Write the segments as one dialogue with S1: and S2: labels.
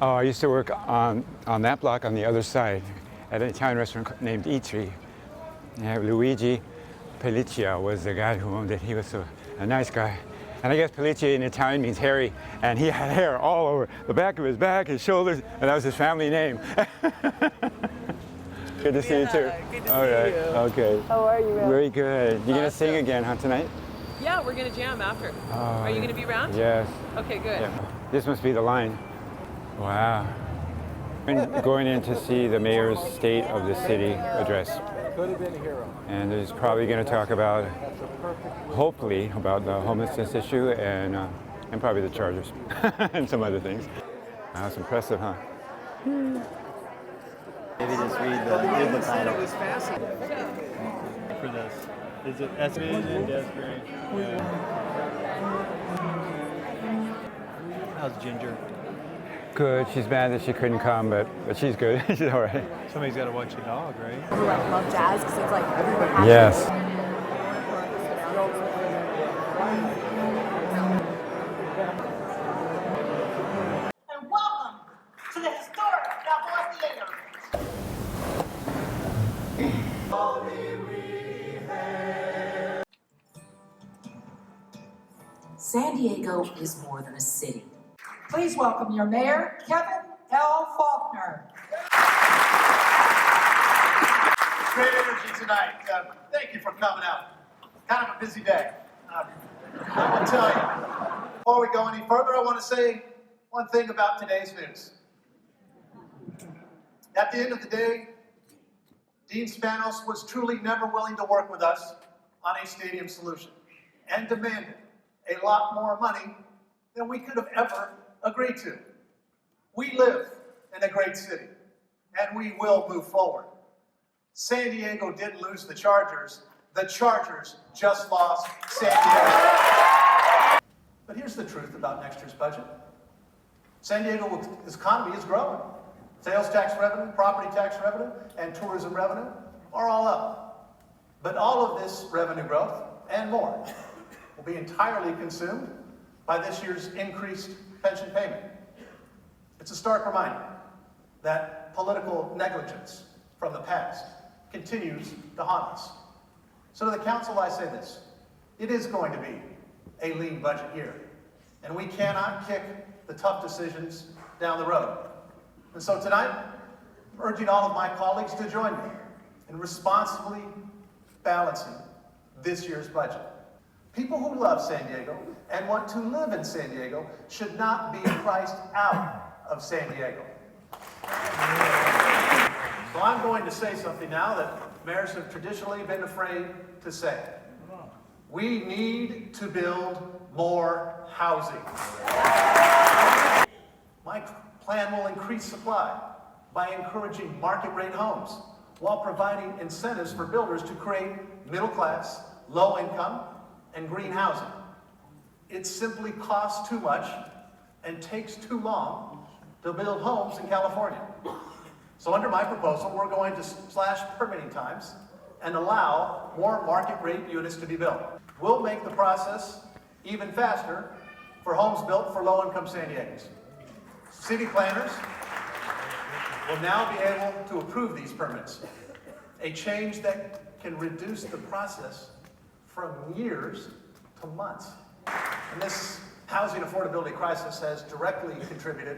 S1: Oh, I used to work on that block on the other side at an Italian restaurant named Eatery. Yeah, Luigi Pelliccia was the guy who owned it. He was a nice guy. And I guess Pelliccia in Italian means hairy, and he had hair all over the back of his back, his shoulders, and that was his family name. Good to see you too.
S2: Good to
S1: All
S2: see
S1: right.
S2: you.
S1: Okay.
S2: How are you, man?
S1: Very good. You gonna sing
S2: Awesome.
S1: again, huh, tonight?
S2: Yeah, we're gonna jam after. Are you gonna be around?
S1: Yes.
S2: Okay, good.
S1: Yeah. This must be the line. Wow. And going in to see the mayor's State of the City address.
S3: Could have been a hero.
S1: And he's probably going to talk about, hopefully, about the homelessness issue and probably the Chargers and some other things. That's impressive, huh?
S4: Maybe just read the title.
S3: It was fascinating.
S4: For this. Is it estimated and desperate? How's Ginger?
S1: Good. She's mad that she couldn't come, but she's good. She's all right.
S4: Somebody's got to watch your dog, right?
S5: Who like love jazz because it's like everyone has
S1: Yes.
S6: And welcome to the historic Balboa Theater.
S7: San Diego is more than a city.
S6: Please welcome your mayor, Kevin L. Faulkner.
S8: Great energy tonight. Thank you for coming out. Kind of a busy day. I will tell you, before we go any further, I want to say one thing about today's news. At the end of the day, Dean Spanos was truly never willing to work with us on a stadium solution and demanded a lot more money than we could have ever agreed to. We live in a great city, and we will move forward. San Diego didn't lose the Chargers just lost San Diego. But here's the truth about next year's budget. San Diego's economy is growing. Sales tax revenue, property tax revenue, and tourism revenue are all up. But all of this revenue growth and more will be entirely consumed by this year's increased pension payment. It's a stark reminder that political negligence from the past continues to haunt us. So to the council, I say this: it is going to be a lean budget year, and we cannot kick the tough decisions down the road. And so tonight, I'm urging all of my colleagues to join me in responsibly balancing this year's budget. People who love San Diego and want to live in San Diego should not be priced out of San Diego. So I'm going to say something now that mayors have traditionally been afraid to say. We need to build more housing. My plan will increase supply by encouraging market rate homes while providing incentives for builders to create middle class, low income, and green housing. It simply costs too much and takes too long to build homes in California. So under my proposal, we're going to slash permitting times and allow more market rate units to be built. We'll make the process even faster for homes built for low-income San Diegans. City planners will now be able to approve these permits, a change that can reduce the process from years to months. And this housing affordability crisis has directly contributed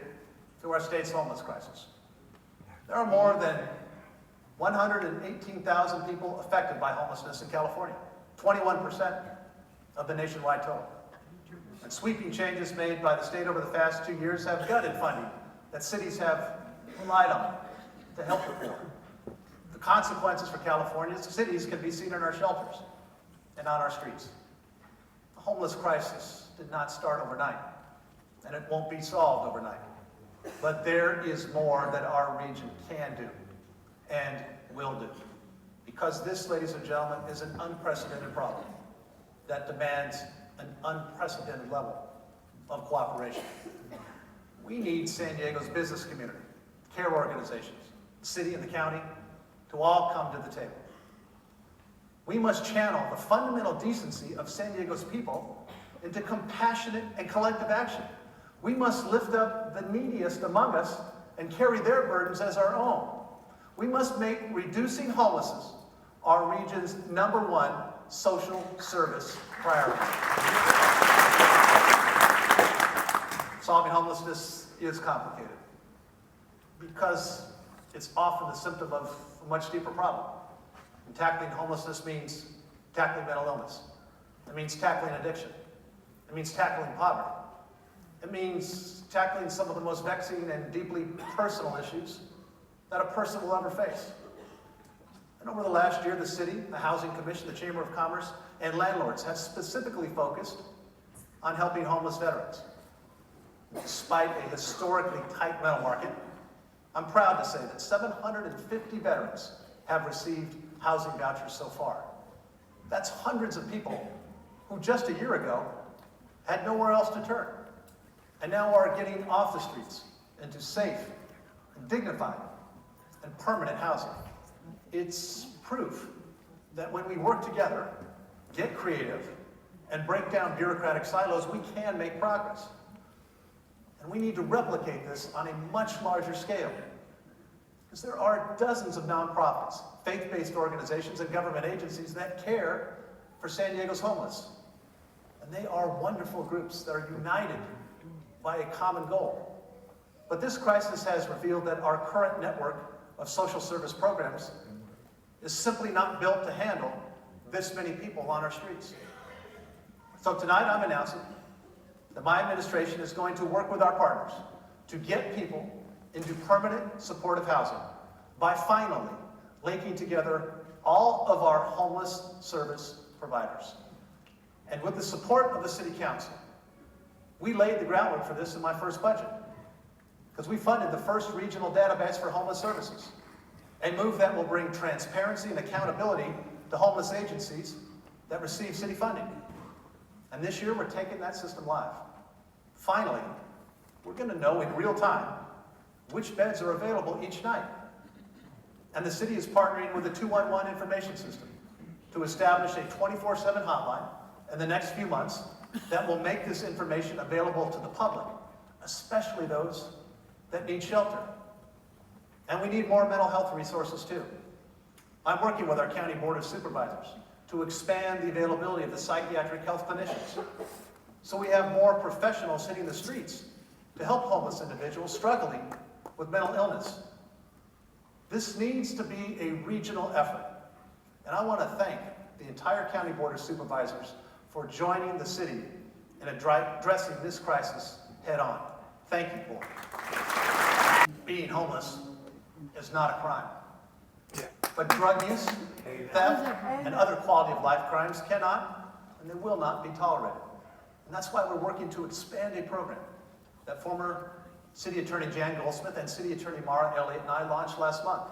S8: to our state's homeless crisis. There are more than 118,000 people affected by homelessness in California, 21% of the nationwide total. And sweeping changes made by the state over the past 2 years have gutted funding that cities have relied on to help the poor. The consequences for California's cities can be seen in our shelters and on our streets. The homeless crisis did not start overnight, and it won't be solved overnight. But there is more that our region can do and will do. Because this, ladies and gentlemen, is an unprecedented problem that demands an unprecedented level of cooperation. We need San Diego's business community, care organizations, the city and the county to all come to the table. We must channel the fundamental decency of San Diego's people into compassionate and collective action. We must lift up the neediest among us and carry their burdens as our own. We must make reducing homelessness our region's #1 social service priority. Solving homelessness is complicated because it's often the symptom of a much deeper problem. And tackling homelessness means tackling mental illness. It means tackling addiction. It means tackling poverty. It means tackling some of the most vexing and deeply personal issues that a person will ever face. And over the last year, the city, the Housing Commission, the Chamber of Commerce, and landlords have specifically focused on helping homeless veterans. Despite a historically tight rental market, I'm proud to say that 750 veterans have received housing vouchers so far. That's hundreds of people who just a year ago had nowhere else to turn, and now are getting off the streets into safe, and dignified, and permanent housing. It's proof that when we work together, get creative, and break down bureaucratic silos, we can make progress. And we need to replicate this on a much larger scale. Because there are dozens of nonprofits, faith-based organizations, and government agencies that care for San Diego's homeless. And they are wonderful groups that are united by a common goal. But this crisis has revealed that our current network of social service programs is simply not built to handle this many people on our streets. So tonight I'm announcing that my administration is going to work with our partners to get people into permanent supportive housing by finally linking together all of our homeless service providers. And with the support of the City Council, we laid the groundwork for this in my first budget, because we funded the first regional database for homeless services, a move that will bring transparency and accountability to homeless agencies that receive city funding. And this year, we're taking that system live. Finally, we're going to know in real time which beds are available each night. And the city is partnering with the 211 information system to establish a 24/7 hotline in the next few months that will make this information available to the public, especially those that need shelter. And we need more mental health resources too. I'm working with our County Board of Supervisors to expand the availability of the psychiatric health clinicians, so we have more professionals hitting the streets to help homeless individuals struggling with mental illness. This needs to be a regional effort, and I want to thank the entire County Board of Supervisors for joining the city in addressing this crisis head on. Thank you, Board. Being homeless is not a crime, but drug use, theft, and other quality of life crimes cannot and they will not be tolerated. And that's why we're working to expand a program that former City Attorney Jan Goldsmith and City Attorney Mara Elliott and I launched last month.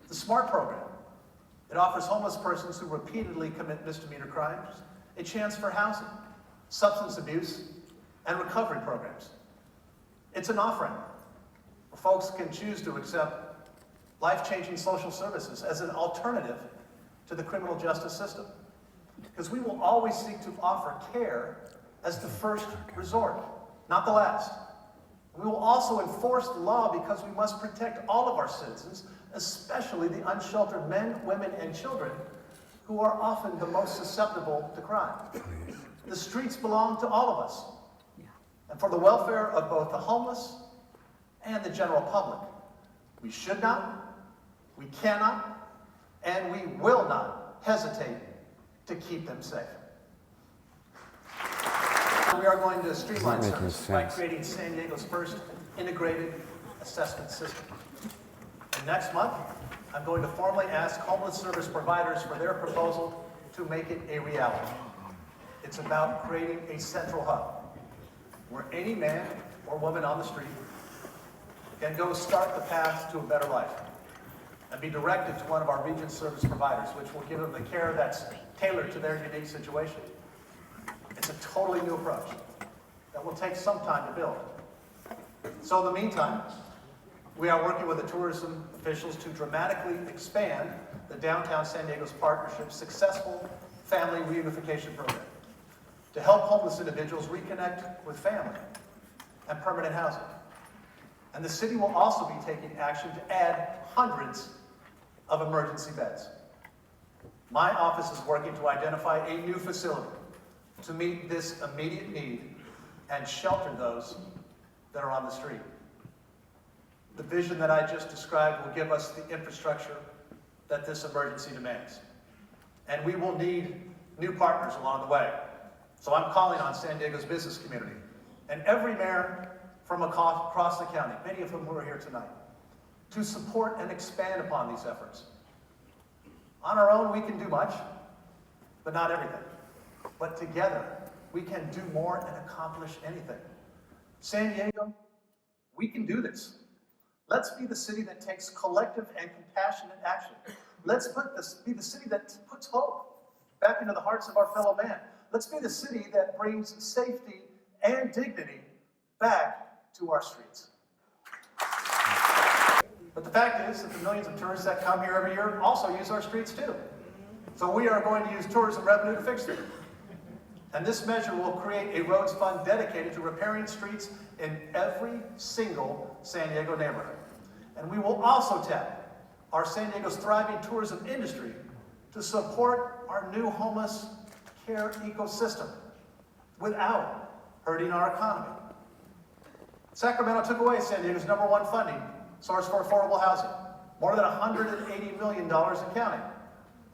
S8: The SMART program. It offers homeless persons who repeatedly commit misdemeanor crimes a chance for housing, substance abuse, and recovery programs. It's an off-ramp where folks can choose to accept life-changing social services as an alternative to the criminal justice system. Because we will always seek to offer care as the first resort, not the last. We will also enforce the law because we must protect all of our citizens, especially the unsheltered men, women, and children who are often the most susceptible to crime. The streets belong to all of us. And for the welfare of both the homeless and the general public, we should not, we cannot, and we will not hesitate to keep them safe. We are going to streamline service by creating San Diego's first integrated assessment system. And next month, I'm going to formally ask homeless service providers for their proposal to make it a reality. It's about creating a central hub where any man or woman on the street can go start the path to a better life and be directed to one of our region service providers, which will give them the care that's tailored to their unique situation. It's a totally new approach that will take some time to build. So in the meantime, we are working with the tourism officials to dramatically expand the Downtown San Diego's Partnership's successful family reunification program to help homeless individuals reconnect with family and permanent housing. And the city will also be taking action to add hundreds of emergency beds. My office is working to identify a new facility to meet this immediate need and shelter those that are on the street. The vision that I just described will give us the infrastructure that this emergency demands. And we will need new partners along the way. So I'm calling on San Diego's business community and every mayor from across the county, many of whom who are here tonight, to support and expand upon these efforts. On our own, we can do much, but not everything. But together, we can do more and accomplish anything. San Diego, we can do this. Let's be the city that takes collective and compassionate action. Let's be the city that puts hope back into the hearts of our fellow man. Let's be the city that brings safety and dignity back to our streets. But the fact is that the millions of tourists that come here every year also use our streets too. So we are going to use tourism revenue to fix them. And this measure will create a roads fund dedicated to repairing streets in every single San Diego neighborhood. And we will also tap our San Diego's thriving tourism industry to support our new homeless care ecosystem without hurting our economy. Sacramento took away San Diego's #1 funding source for affordable housing, more than $180 million in counting.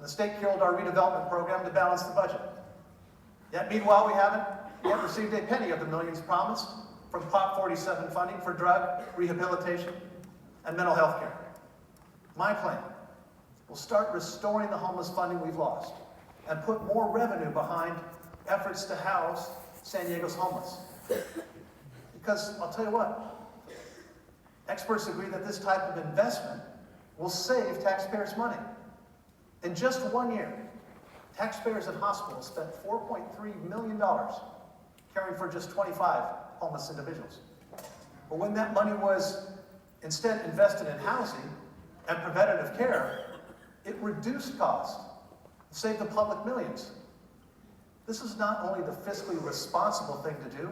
S8: The state killed our redevelopment program to balance the budget. Yet meanwhile, we haven't yet received a penny of the millions promised from Prop 47 funding for drug rehabilitation and mental health care. My plan will start restoring the homeless funding we've lost and put more revenue behind efforts to house San Diego's homeless. Because I'll tell you what, experts agree that this type of investment will save taxpayers money. In just 1 year, taxpayers at hospitals spent $4.3 million caring for just 25 homeless individuals. But when that money was instead invested in housing and preventative care, it reduced costs, saved the public millions. This is not only the fiscally responsible thing to do,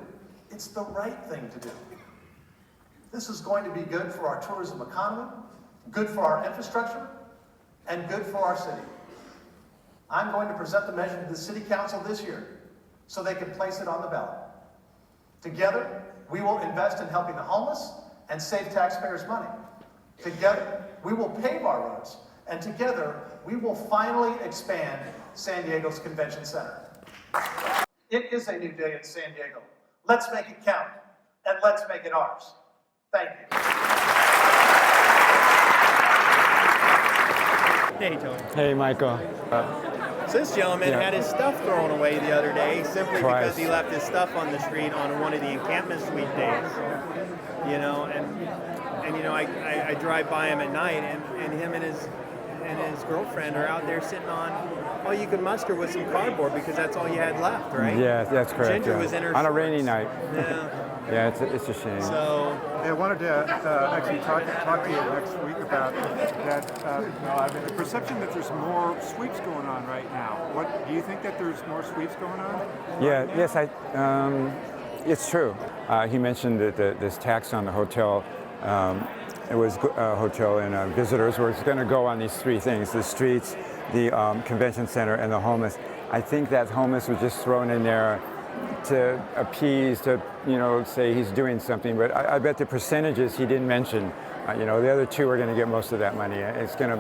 S8: it's the right thing to do. This is going to be good for our tourism economy, good for our infrastructure, and good for our city. I'm going to present the measure to the City Council this year so they can place it on the ballot. Together, we will invest in helping the homeless and save taxpayers money. Together, we will pave our roads, and together, we will finally expand San Diego's Convention Center. It is a new day in San Diego. Let's make it count, and let's make it ours. Thank you.
S4: Hey, Tony.
S1: Hey, Michael.
S4: So this gentleman
S1: Yeah.
S4: had his stuff thrown away the other day simply
S1: Twice.
S4: because he left his stuff on the street on one of the encampment suite days. You know, and you know, I drive by him at night, and him and his girlfriend are out there sitting on all you could muster with some cardboard because that's all you had left, right?
S1: Yeah, that's correct.
S4: Ginger
S1: yeah.
S4: was in her
S1: on a
S4: shorts.
S1: rainy night.
S4: Yeah.
S1: Yeah, it's a shame.
S4: So
S3: I wanted to actually talk to you next week about that. The perception that there's more sweeps going on right now. What do you think that there's more sweeps going on?
S1: Yeah, yes, it's true. He mentioned that this tax on the hotel, it was hotel and visitors, where it's going to go on these three things: the streets, the convention center, and the homeless. I think that homeless was just thrown in there to appease, to say he's doing something. But I bet the percentages he didn't mention. The other two are going to get most of that money. It's going to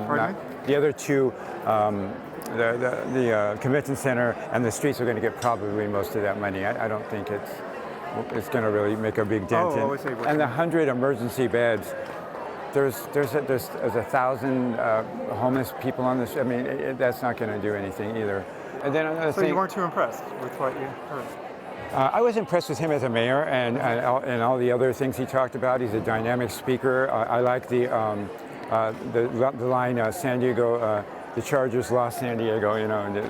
S1: the other two. The convention center and the streets are going to get probably most of that money. I don't think it's going to really make a big dent in. And the 100 emergency beds, there's 1,000 homeless people on this. I mean, that's not going to do anything either. And then another thing.
S3: So you weren't too impressed with what you heard?
S1: I was impressed with him as a mayor and all the other things he talked about. He's a dynamic speaker. I like the line San Diego. The Chargers lost San Diego,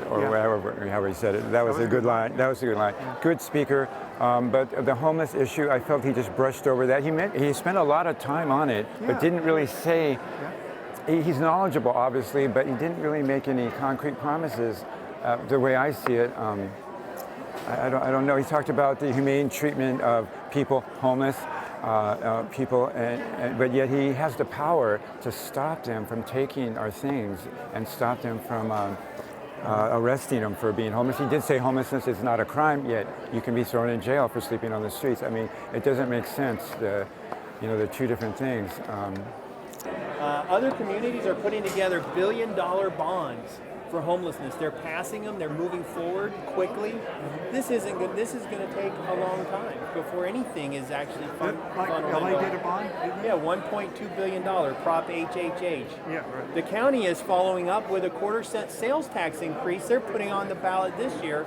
S1: or however he said it. That was a good line. That was a good line. Good speaker. But the homeless issue, I felt he just brushed over that. He spent a lot of time on it, but didn't really say. He's knowledgeable, obviously, but he didn't really make any concrete promises. The way I see it, I don't know. He talked about the humane treatment of people, homeless people, but yet he has the power to stop them from taking our things and stop them from arresting them for being homeless. He did say homelessness is not a crime, yet you can be thrown in jail for sleeping on the streets. I mean, it doesn't make sense. The two different things.
S4: Other communities are putting together billion-dollar bonds for homelessness. They're passing them. They're moving forward quickly. This isn't good. This is going to take a long time before anything is actually fun.
S3: Like LA did a bond, didn't they?
S4: Yeah, $1.2 billion, Prop HHH.
S3: Yeah, right.
S4: The county is following up with a 1/4-cent sales tax increase they're putting on the ballot this year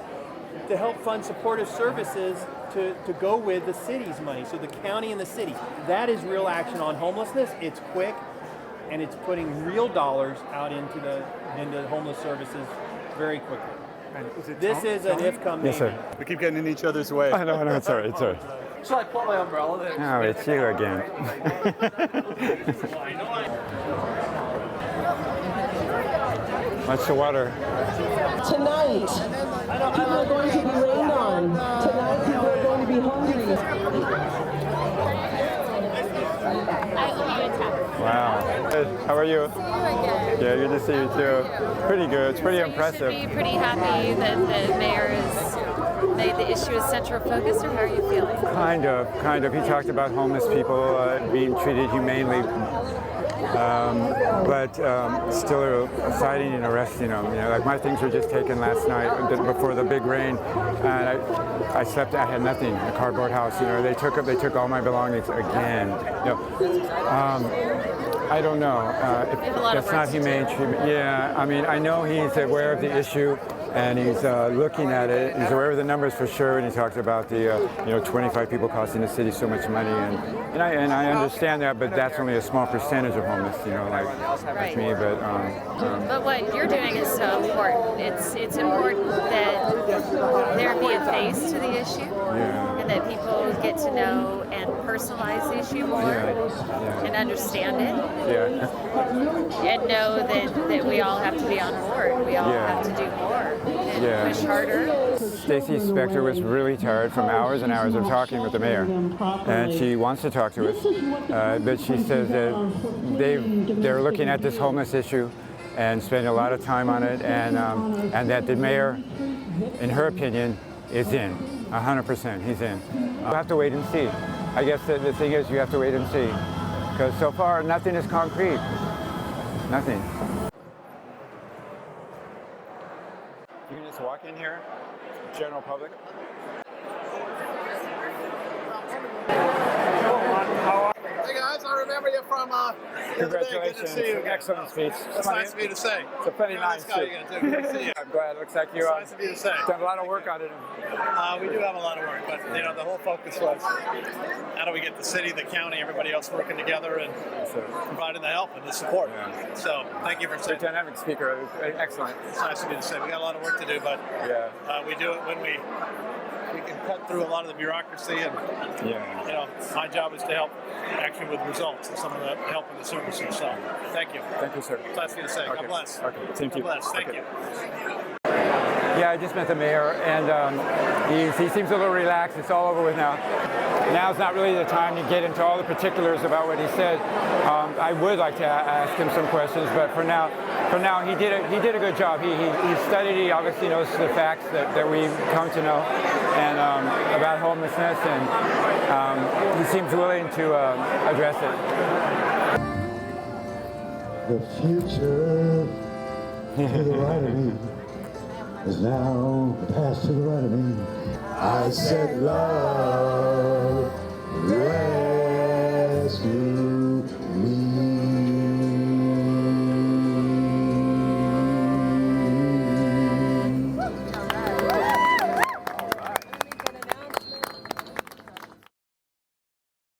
S4: to help fund supportive services to go with the city's money. So the county and the city, that is real action on homelessness. It's quick, and it's putting real dollars out into homeless services very quickly.
S3: And is it
S4: This is an if come
S1: Yes,
S4: maybe.
S1: sir.
S9: We keep getting in each other's way.
S1: I know, it's all right, it's all right.
S9: Shall I pull my umbrella there?
S1: Oh, it's you again. What's the water?
S10: Tonight, people are going to be rained on. Tonight, people are going to be hungry.
S1: Wow. Good. How are you? Yeah, good to see you too. Pretty good. It's pretty impressive.
S11: You should be pretty happy that the mayor has made the issue a central focus, or how are you feeling?
S1: Kind of. He talked about homeless people being treated humanely, but still citing and arresting them. Like my things were just taken last night before the big rain, and I slept. I had nothing. A cardboard house. They took all my belongings again. I don't know. That's not humane treatment. Yeah, I mean, I know he's aware of the issue, and he's looking at it. He's aware of the numbers for sure, and he talked about the 25 people costing the city so much money, and I understand that, but that's only a small percentage of homeless, like me.
S11: But what you're doing is so important. It's important that there be a face to the issue, and that people get to know and personalize the issue more, and understand it. And know that we all have to be on board. We all have to do more and push harder.
S1: Stacey Spector was really tired from hours and hours of talking with the mayor, and she wants to talk to us, but she says that they're looking at this homeless issue and spending a lot of time on it, and that the mayor, in her opinion, is in 100%. He's in. We'll have to wait and see. I guess the thing is, you have to wait and see. Because so far, nothing is concrete. Nothing. You can just walk in here, general public.
S9: Hey guys, I remember you from
S1: Congratulations.
S9: Good to see you.
S1: Excellent speech.
S9: It's nice of you to say.
S1: It's a funny nice speech.
S9: Good to see you.
S1: I'm glad. It looks like you
S9: It's nice of you to say.
S1: done a lot of work on it.
S9: We do have a lot of work, but the whole focus was how do we get the city, the county, everybody else working together and providing the help and the support. So thank you for saying.
S1: Dynamic speaker. Excellent.
S9: It's nice of you to say. We got a lot of work to do, but we do it when we can cut through a lot of the bureaucracy, and my job is to help actually with results and some of the help in the services. So thank you.
S1: Thank you, sir.
S9: It's nice of you to say.
S1: Okay.
S9: God bless.
S1: Okay. Thank you.
S9: God bless. Thank you.
S1: Yeah, I just met the mayor, and he seems a little relaxed. It's all over with now. Now's not really the time to get into all the particulars about what he said. I would like to ask him some questions, but for now, he did a good job. He studied. He obviously knows the facts that we've come to know, and about homelessness, and he seems willing to address it.
S12: The future to the right of me is now the past to the right of me. I said love.